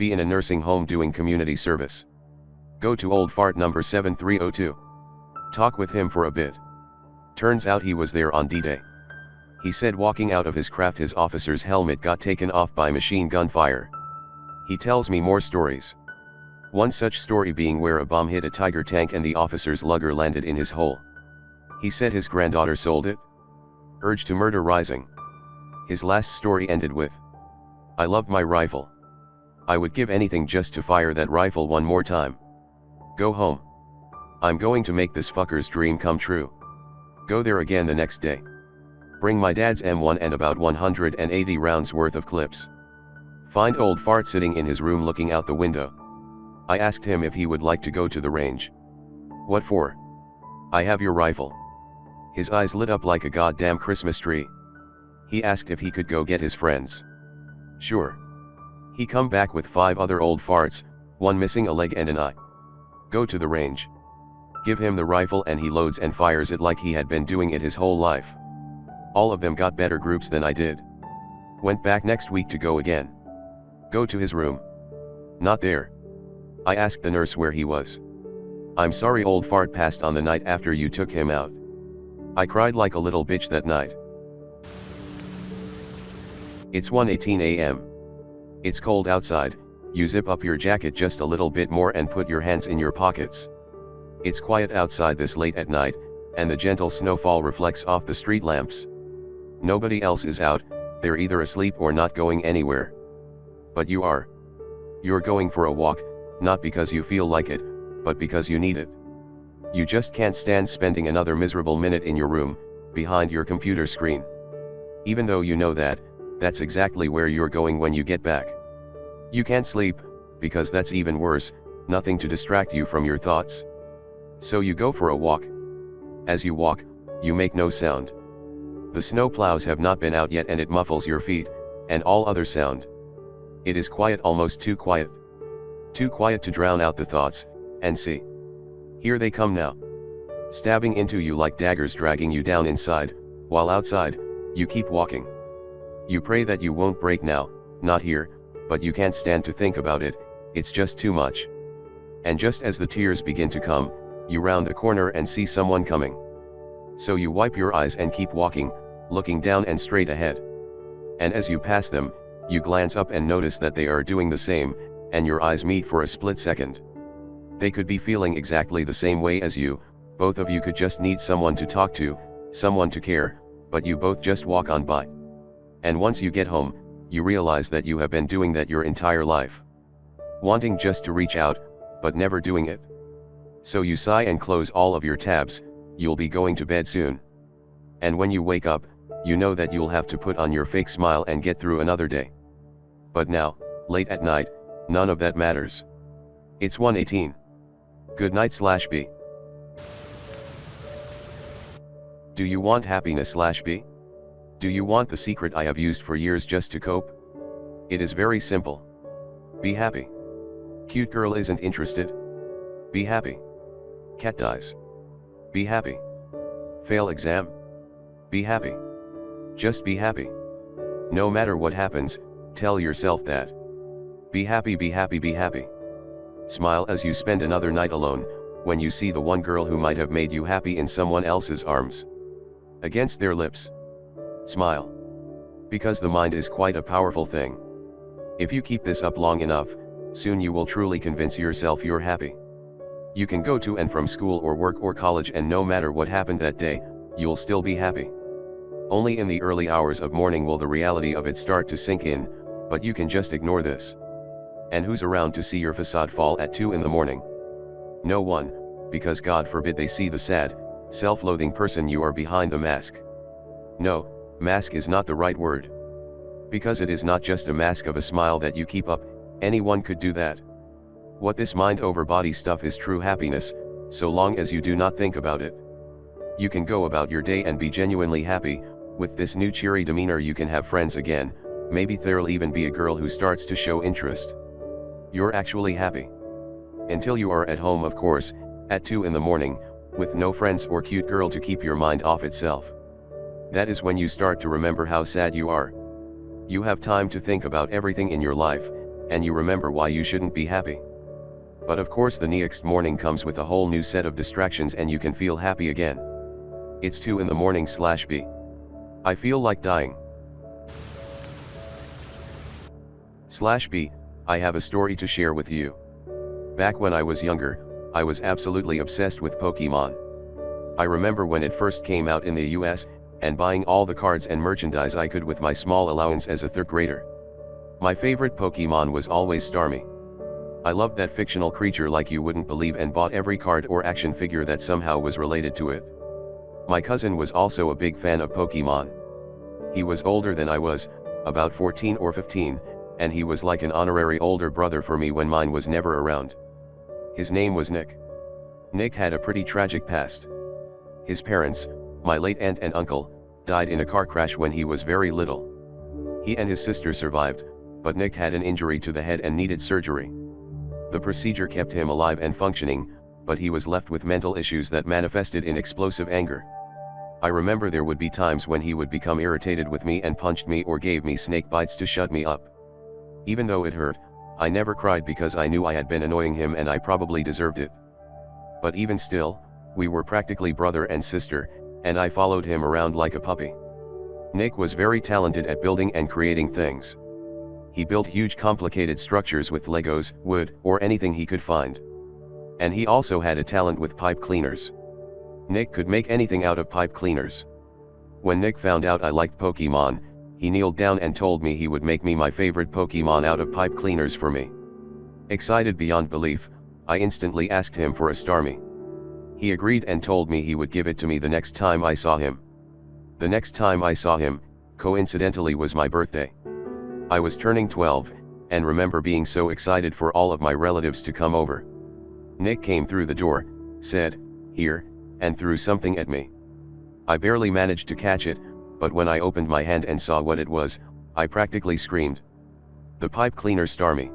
be in a nursing home doing community service. Go to old fart number 7302. Talk with him for a bit. Turns out he was there on D-Day. He said walking out of his craft his officer's helmet got taken off by machine gun fire. He tells me more stories. One such story being where a bomb hit a Tiger tank and the officer's lugger landed in his hole. He said his granddaughter sold it. Urge to murder rising. His last story ended with, "I loved my rifle. I would give anything just to fire that rifle one more time. Go home. I'm going to make this fucker's dream come true. Go there again the next day. Bring my dad's M1 and about 180 rounds worth of clips. Find old fart sitting in his room looking out the window. I asked him if he would like to go to the range. What for? I have your rifle." His eyes lit up like a goddamn Christmas tree. He asked if he could go get his friends. Sure. He come back with 5 other old farts, one missing a leg and an eye. Go to the range. Give him the rifle and he loads and fires it like he had been doing it his whole life. All of them got better groups than I did. Went back next week to go again. Go to his room. Not there. I asked the nurse where he was. "I'm sorry, old fart passed on the night after you took him out." I cried like a little bitch that night. It's 1:18 a.m. It's cold outside. You zip up your jacket just a little bit more and put your hands in your pockets. It's quiet outside this late at night, and the gentle snowfall reflects off the street lamps. Nobody else is out, they're either asleep or not going anywhere. But you are. You're going for a walk, not because you feel like it, but because you need it. You just can't stand spending another miserable minute in your room, behind your computer screen. Even though you know that, that's exactly where you're going when you get back. You can't sleep, because that's even worse, nothing to distract you from your thoughts. So you go for a walk. As you walk, you make no sound. The snow plows have not been out yet and it muffles your feet, and all other sound. It is quiet, almost too quiet. Too quiet to drown out the thoughts, and see. Here they come now. Stabbing into you like daggers, dragging you down inside, while outside, you keep walking. You pray that you won't break now, not here, but you can't stand to think about it, it's just too much. And just as the tears begin to come, you round the corner and see someone coming. So you wipe your eyes and keep walking, looking down and straight ahead. And as you pass them, you glance up and notice that they are doing the same, and your eyes meet for a split second. They could be feeling exactly the same way as you, both of you could just need someone to talk to, someone to care, but you both just walk on by. And once you get home, you realize that you have been doing that your entire life. Wanting just to reach out, but never doing it. So you sigh and close all of your tabs, you'll be going to bed soon. And when you wake up, you know that you'll have to put on your fake smile and get through another day. But now, late at night, none of that matters. It's 1:18. Good night/B. Do you want happiness/B? Do you want the secret I have used for years just to cope? It is very simple. Be happy. Cute girl isn't interested. Be happy. Cat dies. Be happy. Fail exam. Be happy. Just be happy. No matter what happens, tell yourself that. Be happy, be happy, be happy. Smile as you spend another night alone, when you see the one girl who might have made you happy in someone else's arms. Against their lips. Smile. Because the mind is quite a powerful thing. If you keep this up long enough, soon you will truly convince yourself you're happy. You can go to and from school or work or college and no matter what happened that day, you'll still be happy. Only in the early hours of morning will the reality of it start to sink in, but you can just ignore this. And who's around to see your facade fall at 2 in the morning? No one, because God forbid they see the sad, self-loathing person you are behind the mask. No, mask is not the right word. Because it is not just a mask of a smile that you keep up, anyone could do that. What this mind over body stuff is true happiness, so long as you do not think about it. You can go about your day and be genuinely happy. With this new cheery demeanor you can have friends again, maybe there'll even be a girl who starts to show interest. You're actually happy. Until you are at home, of course, at 2 in the morning, with no friends or cute girl to keep your mind off itself. That is when you start to remember how sad you are. You have time to think about everything in your life, and you remember why you shouldn't be happy. But of course the next morning comes with a whole new set of distractions and you can feel happy again. It's 2 in the morning / B. I feel like dying. / B, I have a story to share with you. Back when I was younger, I was absolutely obsessed with Pokemon. I remember when it first came out in the US, and buying all the cards and merchandise I could with my small allowance as a 3rd grader. My favorite Pokemon was always Starmie. I loved that fictional creature like you wouldn't believe and bought every card or action figure that somehow was related to it. My cousin was also a big fan of Pokemon. He was older than I was, about 14 or 15, and he was like an honorary older brother for me when mine was never around. His name was Nick. Nick had a pretty tragic past. His parents, my late aunt and uncle, died in a car crash when he was very little. He and his sister survived, but Nick had an injury to the head and needed surgery. The procedure kept him alive and functioning, but he was left with mental issues that manifested in explosive anger. I remember there would be times when he would become irritated with me and punched me or gave me snake bites to shut me up. Even though it hurt, I never cried because I knew I had been annoying him and I probably deserved it. But even still, we were practically brother and sister, and I followed him around like a puppy. Nick was very talented at building and creating things. He built huge complicated structures with Legos, wood, or anything he could find. And he also had a talent with pipe cleaners. Nick could make anything out of pipe cleaners. When Nick found out I liked Pokemon, he kneeled down and told me he would make me my favorite Pokemon out of pipe cleaners for me. Excited beyond belief, I instantly asked him for a Starmie. He agreed and told me he would give it to me the next time I saw him. The next time I saw him, coincidentally, was my birthday. I was turning 12, and remember being so excited for all of my relatives to come over. Nick came through the door, said, "Here," and threw something at me. I barely managed to catch it, but when I opened my hand and saw what it was, I practically screamed. The pipe cleaner Starmie.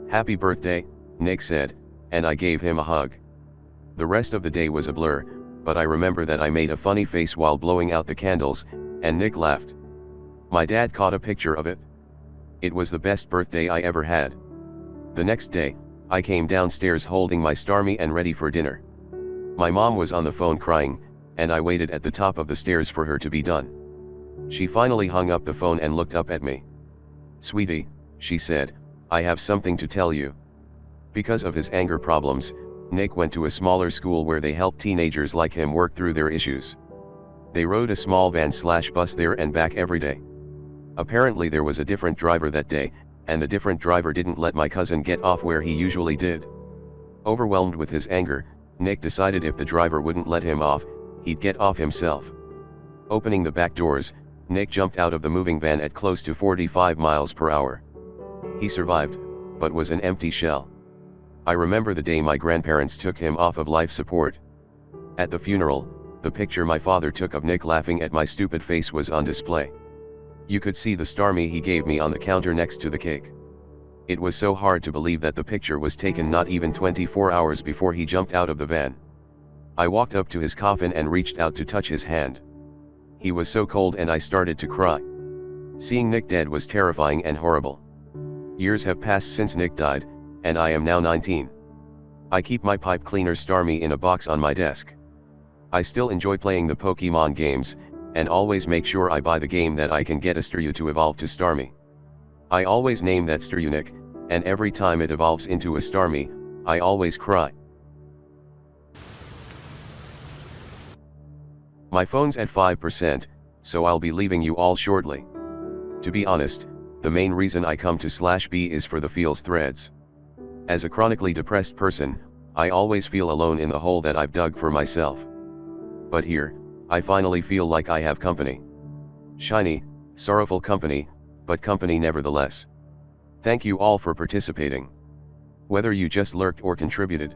"Happy birthday," Nick said, and I gave him a hug. The rest of the day was a blur, but I remember that I made a funny face while blowing out the candles, and Nick laughed. My dad caught a picture of it. It was the best birthday I ever had. The next day, I came downstairs holding my Starmie and ready for dinner. My mom was on the phone crying, and I waited at the top of the stairs for her to be done. She finally hung up the phone and looked up at me. "Sweetie," she said, "I have something to tell you." Because of his anger problems, Nick went to a smaller school where they helped teenagers like him work through their issues. They rode a small van/bus there and back every day. Apparently there was a different driver that day, and the different driver didn't let my cousin get off where he usually did. Overwhelmed with his anger, Nick decided if the driver wouldn't let him off, he'd get off himself. Opening the back doors, Nick jumped out of the moving van at close to 45 miles per hour. He survived, but was an empty shell. I remember the day my grandparents took him off of life support. At the funeral, the picture my father took of Nick laughing at my stupid face was on display. You could see the Starmie he gave me on the counter next to the cake. It was so hard to believe that the picture was taken not even 24 hours before he jumped out of the van. I walked up to his coffin and reached out to touch his hand. He was so cold and I started to cry. Seeing Nick dead was terrifying and horrible. Years have passed since Nick died, and I am now 19. I keep my pipe cleaner Starmie in a box on my desk. I still enjoy playing the Pokemon games, and always make sure I buy the game that I can get a Staryu to evolve to Starmie. I always name that Staryu Nick, and every time it evolves into a Starmie, I always cry. My phone's at 5%, so I'll be leaving you all shortly. To be honest, the main reason I come to /B is for the feels threads. As a chronically depressed person, I always feel alone in the hole that I've dug for myself. But here, I finally feel like I have company. Shiny, sorrowful company, but company nevertheless. Thank you all for participating. Whether you just lurked or contributed.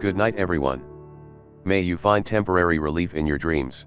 Good night everyone. May you find temporary relief in your dreams.